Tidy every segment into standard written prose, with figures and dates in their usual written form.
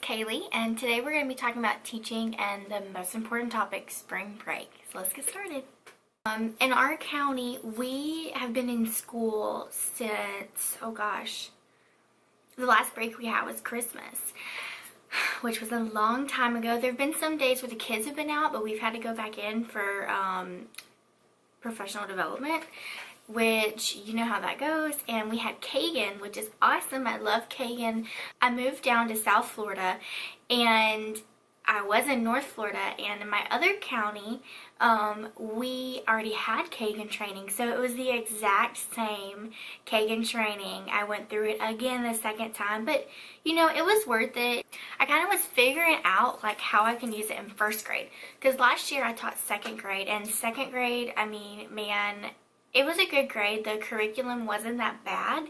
Kaylee, and today we're going to be talking about teaching and the most important topic, spring break. So let's get started. In our county, we have been in school since, the last break we had was Christmas, which was a long time ago. There have been some days where the kids have been out, but we've had to go back in for professional development, which you know how that goes. And we had Kagan, which is awesome. I love Kagan. I moved down to South Florida, and I was in North Florida, and in my other county, we already had Kagan training, so it was the exact same Kagan training. I went through it again the second time, but you know, it was worth it. I kind of was figuring out like how I can use it in first grade, because last year I taught second grade, and second grade, I mean, man, it was a good grade. The curriculum wasn't that bad,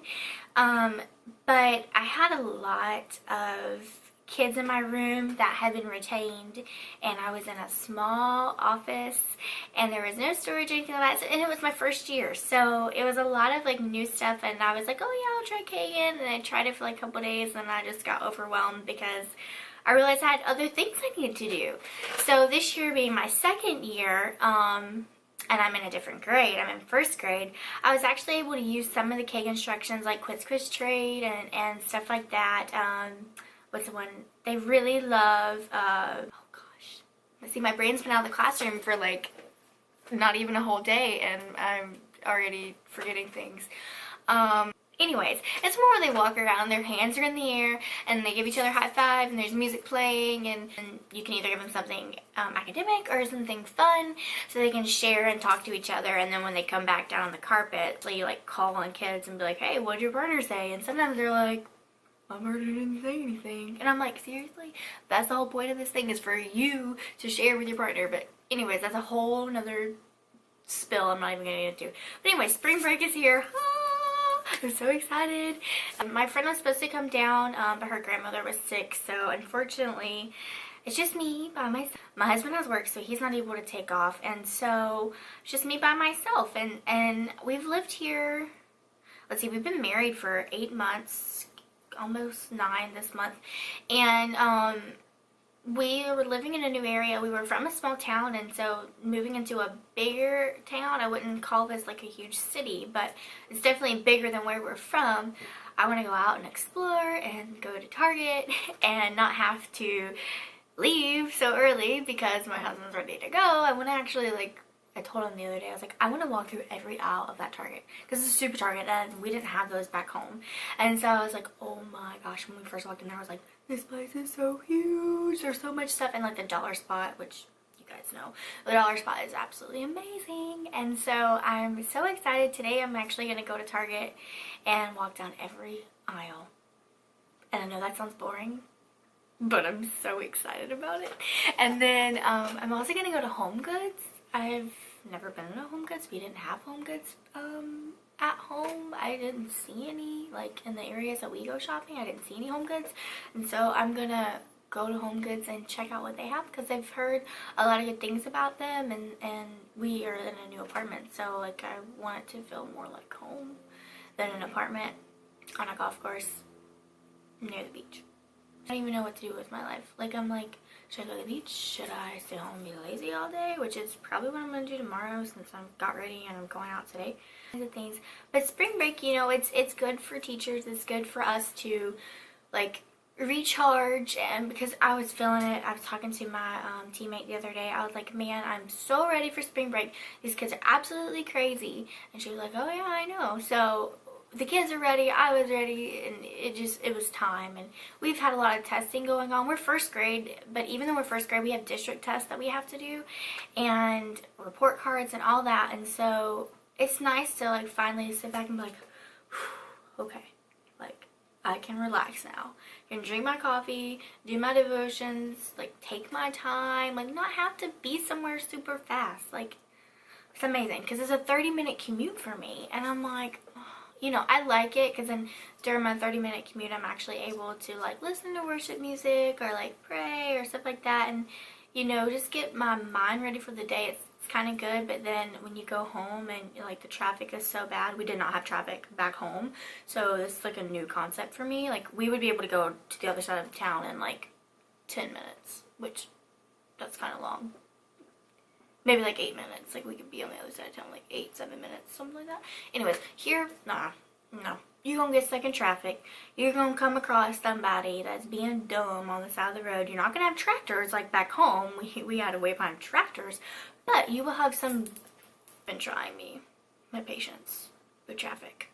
but I had a lot of kids in my room that had been retained, and I was in a small office, and there was no storage or anything like that, and it was my first year, so it was a lot of like new stuff, and I was like, oh yeah, I'll try Kagan, and I tried it for like a couple days, and I just got overwhelmed because I realized I had other things I needed to do. So this year being my second year, and I'm in a different grade, I'm in first grade, I was actually able to use some of the Kagan instructions like quiz trade and stuff like that. What's the one? They really love, see, my brain's been out of the classroom for like not even a whole day, and I'm already forgetting things. Anyways, it's more where they walk around, their hands are in the air, and they give each other high five, and there's music playing, and you can either give them something academic or something fun, so they can share and talk to each other, and then when they come back down on the carpet, so you like call on kids and be like, hey, what'd your partner say? And sometimes they're like, my partner didn't say anything. And I'm like, seriously? That's the whole point of this thing, is for you to share with your partner. But anyways, that's a whole nother spill I'm not even going to get into. But anyway, spring break is here. I'm so excited. My friend was supposed to come down, but her grandmother was sick, so unfortunately it's just me by myself. My husband has work, so he's not able to take off, and so it's just me by myself. And we've lived here, let's see, we've been married for 8 months, almost 9 this month, and we were living in a new area. We were from a small town, and so moving into a bigger town, I wouldn't call this like a huge city, but it's definitely bigger than where we're from. I want to go out and explore and go to Target and not have to leave so early because my husband's ready to go. I want to actually, like, I told him the other day, I was like, I want to walk through every aisle of that Target, because it's a super Target, and we didn't have those back home. And so I was like, oh my gosh, when we first walked in there, I was like, this place is so huge, there's so much stuff. And like the dollar spot, which you guys know, the dollar spot is absolutely amazing. And so I'm so excited. Today I'm actually going to go to Target and walk down every aisle. And I know that sounds boring, but I'm so excited about it. And then I'm also going to go to Home Goods. I've never been to Home Goods. We didn't have Home Goods at home. I didn't see any, like, in the areas that we go shopping. I didn't see any Home Goods, and so I'm gonna go to Home Goods and check out what they have, because I've heard a lot of good things about them, and we are in a new apartment, so like I want it to feel more like home than an apartment on a golf course near the beach. I don't even know what to do with my life. Like, I'm like, should I go to the beach? Should I stay home and be lazy all day? Which is probably what I'm going to do tomorrow, since I got ready and I'm going out today. The things. But spring break, you know, it's good for teachers. It's good for us to, like, recharge. And because I was feeling it, I was talking to my teammate the other day. I was like, man, I'm so ready for spring break. These kids are absolutely crazy. And she was like, oh yeah, I know. So the kids are ready, I was ready, and it was time. And we've had a lot of testing going on. We're first grade, but even though we're first grade, we have district tests that we have to do, and report cards and all that. And so it's nice to like finally sit back and be like, okay, like, I can relax now. I can drink my coffee, do my devotions, like take my time, like not have to be somewhere super fast. Like, it's amazing, because it's a 30-minute commute for me, and I'm like, you know, I like it, because then during my 30-minute commute, I'm actually able to, like, listen to worship music or, like, pray or stuff like that, and, you know, just get my mind ready for the day. It's kind of good, but then when you go home and, like, the traffic is so bad. We did not have traffic back home, so this is, like, a new concept for me. Like, we would be able to go to the other side of town in, like, 10 minutes, which that's kind of long. Maybe like 8 minutes. Like we could be on the other side of town like 8-7 minutes, something like that. Anyways, here, nah, no. You're gonna get stuck in traffic. You're gonna come across somebody that's being dumb on the side of the road. You're not gonna have tractors like back home. We had to wait behind tractors, but you will have some. Been trying my patience with traffic.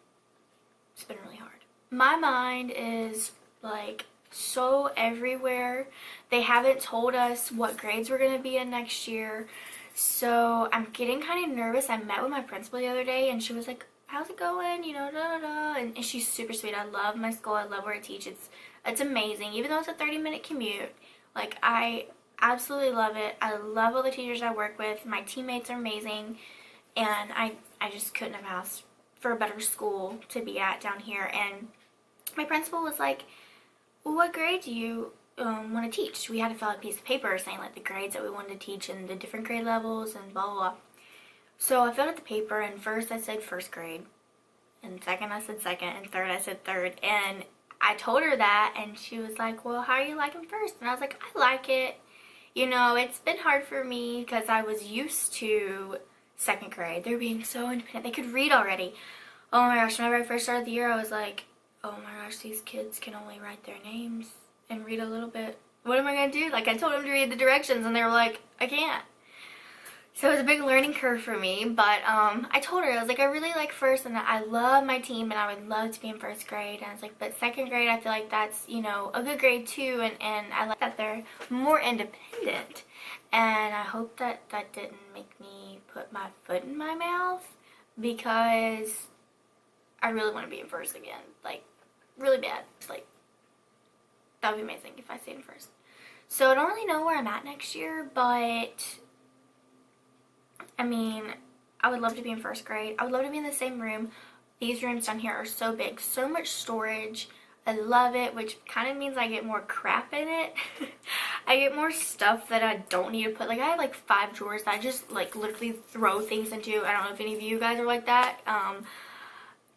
It's been really hard. My mind is like so everywhere. They haven't told us what grades we're gonna be in next year. So I'm getting kind of nervous. I met with my principal the other day and she was like, how's it going? You know, da da da. And she's super sweet. I love my school. I love where I teach. It's amazing. Even though it's a 30-minute commute, like I absolutely love it. I love all the teachers I work with. My teammates are amazing. And I just couldn't have asked for a better school to be at down here. And my principal was like, well, what grade do you want to teach? We had to fill out a piece of paper saying like the grades that we wanted to teach and the different grade levels and blah, blah, blah. So I filled out the paper, and first I said first grade, and second I said second, and third I said third. And I told her that, and she was like, well, how are you liking first? And I was like, I like it. You know, it's been hard for me because I was used to second grade. They're being so independent. They could read already. Oh my gosh, whenever I first started the year, I was like, oh my gosh, these kids can only write their names and read a little bit. What am I going to do? Like, I told them to read the directions, and they were like, I can't. So it was a big learning curve for me, but I told her, I was like, I really like first, and I love my team, and I would love to be in first grade. And I was like, but second grade, I feel like that's, you know, a good grade too, and I like that they're more independent. And I hope that that didn't make me put my foot in my mouth, because I really want to be in first again. Like, really bad. Like, that would be amazing if I stayed in first. So I don't really know where I'm at next year, but I mean, I would love to be in first grade. I would love to be in the same room. These rooms down here are so big, so much storage. I love it, which kind of means I get more crap in it. I get more stuff that I don't need to put. Like, I have like 5 drawers that I just like literally throw things into. I don't know if any of you guys are like that.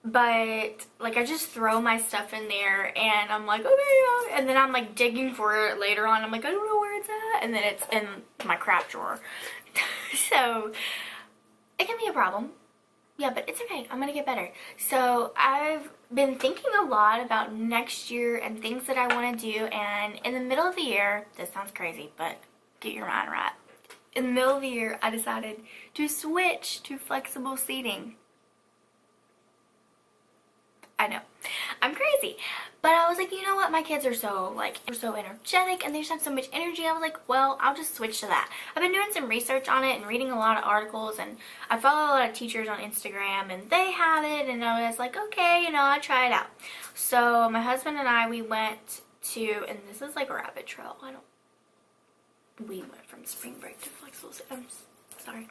But like I just throw my stuff in there and I'm like, okay, and then I'm like digging for it later on. I'm like, I don't know where it's at, and then it's in my crap drawer. So it can be a problem. Yeah, but it's okay. I'm gonna get better. So I've been thinking a lot about next year and things that I want to do, and in the middle of the year, this sounds crazy, but get your mind right. In the middle of the year, I decided to switch to flexible seating. I know, I'm crazy, but I was like, you know what, my kids are so energetic, and they just have so much energy. I was like, well, I'll just switch to that. I've been doing some research on it and reading a lot of articles, and I follow a lot of teachers on Instagram, and they have it, and I was like, okay, you know, I'll try it out. So my husband and I, we went to, and this is like a rabbit trail, we went from spring break to flexible, I'm sorry.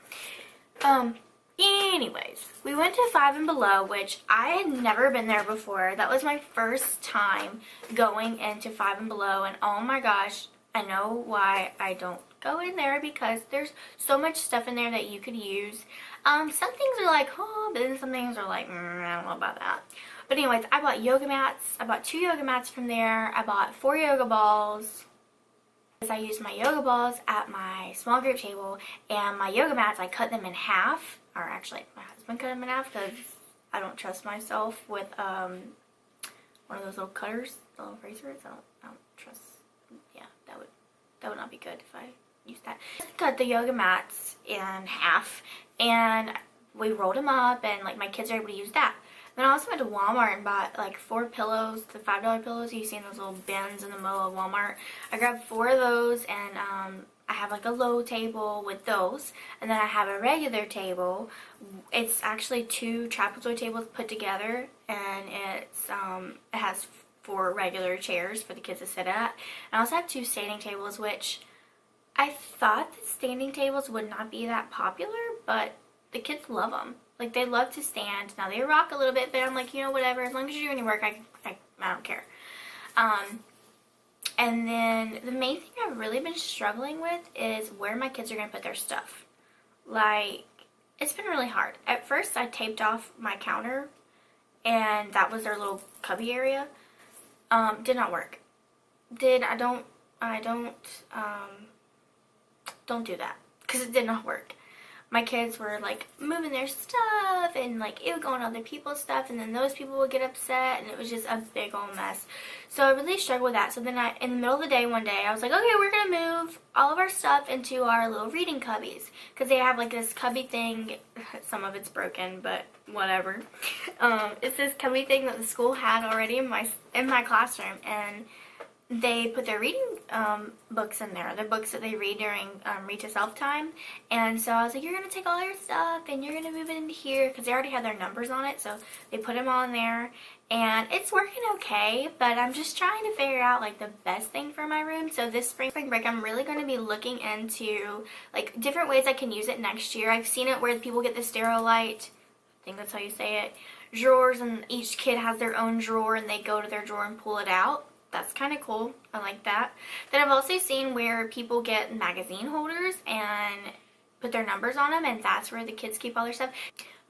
Anyways, we went to Five and Below, which I had never been there before. That was my first time going into Five and Below, and oh my gosh, I know why I don't go in there, because there's so much stuff in there that you could use. Some things are like, oh, but then some things are like, I don't know about that. But anyways, I bought yoga mats. I bought 2 yoga mats from there. I bought 4 yoga balls. I used my yoga balls at my small group table, and my yoga mats, I cut them in half. Or actually, my husband cut them in half because I don't trust myself with one of those little cutters, the little razors. I don't trust. Yeah, that would not be good if I used that. I cut the yoga mats in half, and we rolled them up, and like my kids are able to use that. Then I also went to Walmart and bought like 4 pillows, the $5 pillows you've seen, those little bins in the middle of Walmart. I grabbed 4 of those, and I have like a low table with those, and then I have a regular table. It's actually 2 trapezoid tables put together, and it has 4 regular chairs for the kids to sit at. And I also have 2 standing tables, which I thought that standing tables would not be that popular, but the kids love them. Like, they love to stand. Now, they rock a little bit, but I'm like, you know, whatever. As long as you're doing your work, I don't care. And then the main thing I've really been struggling with is where my kids are going to put their stuff. Like, it's been really hard. At first, I taped off my counter, and that was their little cubby area. Did not work. I don't do that, because it did not work. My kids were like moving their stuff, and like it would go on other people's stuff, and then those people would get upset, and it was just a big old mess. So I really struggled with that. So then in the middle of the day one day, I was like, okay, we're gonna move all of our stuff into our little reading cubbies, because they have like this cubby thing. Some of it's broken, but whatever. It's this cubby thing that the school had already in my classroom, and they put their reading books in there, the books that they read during read to self time. And so I was like, you're going to take all your stuff and you're going to move it into here, because they already had their numbers on it, so they put them all in there, and it's working okay, but I'm just trying to figure out like the best thing for my room. So this spring break, I'm really going to be looking into like different ways I can use it next year. I've seen it where people get the Sterilite, I think that's how you say it, drawers, and each kid has their own drawer and they go to their drawer and pull it out. That's kind of cool. I like that. Then I've also seen where people get magazine holders and put their numbers on them, and that's where the kids keep all their stuff.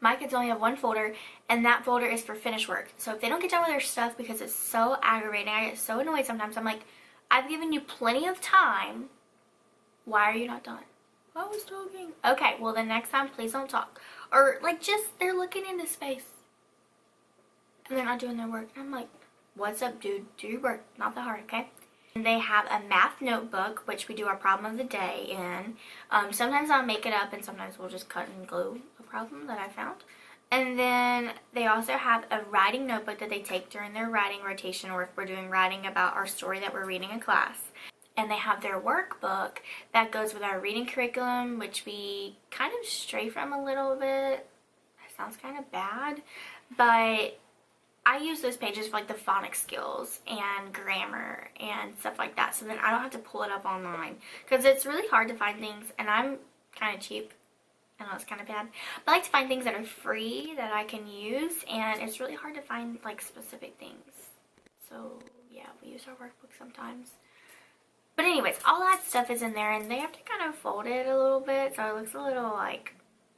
My kids only have one folder, and that folder is for finished work. So if they don't get done with their stuff, because it's so aggravating, I get so annoyed sometimes. I'm like, I've given you plenty of time. Why are you not done? I was talking. Okay, well the next time, please don't talk. Or like just, they're looking into space and they're not doing their work. And I'm like, what's up, dude? Do your work, not that hard, okay? And they have a math notebook, which we do our problem of the day in. Sometimes I'll make it up, and sometimes we'll just cut and glue a problem that I found. And then they also have a writing notebook that they take during their writing rotation, or if we're doing writing about our story that we're reading in class. And they have their workbook that goes with our reading curriculum, which we kind of stray from a little bit. That sounds kind of bad, but I use those pages for like the phonics skills and grammar and stuff like that, so then I don't have to pull it up online, because it's really hard to find things, and I'm kind of cheap. I know it's kind of bad, but I like to find things that are free that I can use, and it's really hard to find like specific things. So yeah, we use our workbook sometimes. But anyways, all that stuff is in there, and they have to kind of fold it a little bit, so it looks a little like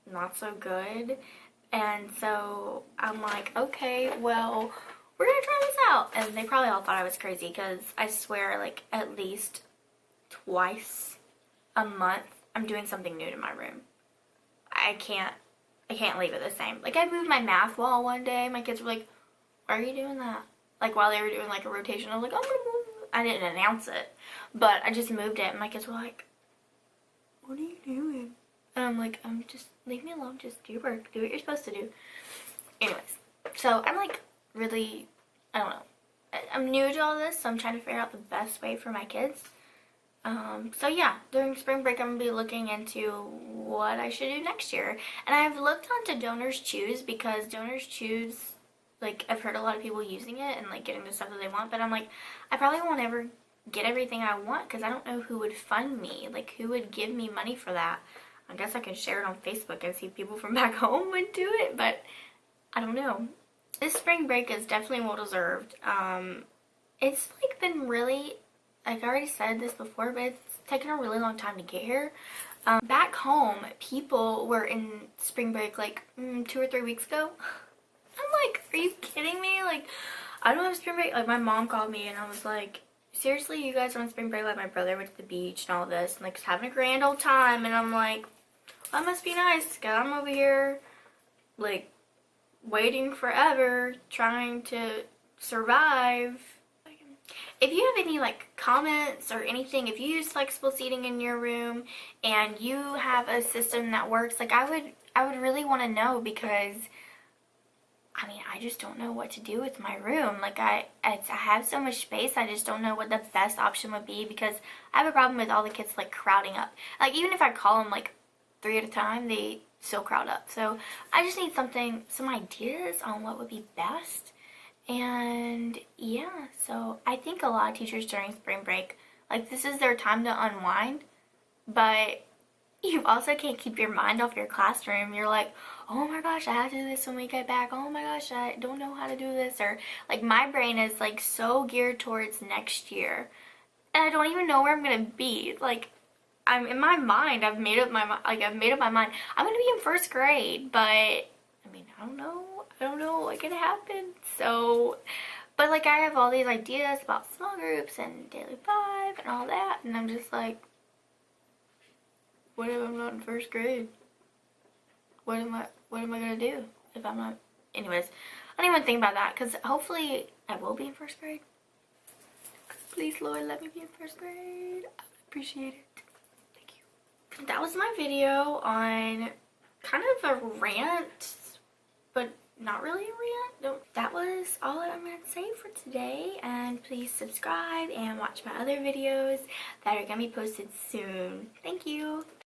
not so good. And so I'm like, okay, well, we're gonna try this out. And they probably all thought I was crazy, because I swear like at least twice a month I'm doing something new to my room. I can't leave it the same. Like I moved my math wall one day. My kids were like, why are you doing that? Like while they were doing like a rotation, I was like, oh, I didn't announce it, but I just moved it, and my kids were like, what are you doing? And I'm like, just leave me alone, just do your work, do what you're supposed to do. Anyways, so I'm like really, I don't know, I'm new to all this, so I'm trying to figure out the best way for my kids. So yeah, during spring break I'm going to be looking into what I should do next year. And I've looked onto Donors Choose, because Donors Choose, like I've heard a lot of people using it and like getting the stuff that they want, but I'm like, I probably won't ever get everything I want, because I don't know who would fund me, like who would give me money for that. I guess I can share it on Facebook and see if people from back home would do it, but I don't know. This spring break is definitely well deserved. It's like been really, like I already said this before, but it's taken a really long time to get here. Back home, people were in spring break like 2 or 3 weeks ago. I'm like, are you kidding me? Like, I don't have spring break. Like my mom called me and I was like, seriously, you guys are on spring break? Like my brother went to the beach and all this, and like just having a grand old time, and I'm like, that must be nice, because I'm over here like waiting forever trying to survive. If you have any like comments or anything, if you use flexible seating in your room and you have a system that works, like I would really want to know, because I mean, I just don't know what to do with my room. Like I have so much space, I just don't know what the best option would be, because I have a problem with all the kids like crowding up. Like even if I call them like 3 at a time, they still crowd up. So I just need some ideas on what would be best. And yeah, so I think a lot of teachers during spring break, like this is their time to unwind, but you also can't keep your mind off your classroom. You're like, oh my gosh, I have to do this when we get back. Oh my gosh, I don't know how to do this. Or like my brain is like so geared towards next year, and I don't even know where I'm gonna be. Like I'm in my mind, I've made up my mind. I'm gonna be in first grade, but I mean, I don't know what's gonna happen. So, But like I have all these ideas about small groups and daily 5 and all that, and I'm just like, what if I'm not in first grade? What am I gonna do if I'm not? Anyways, I don't even think about that because hopefully I will be in first grade. Please, Lord, let me be in first grade. I would appreciate it. Thank you. That was my video on kind of a rant, but not really a rant. No, that was all I'm going to say for today. And please subscribe and watch my other videos that are going to be posted soon. Thank you.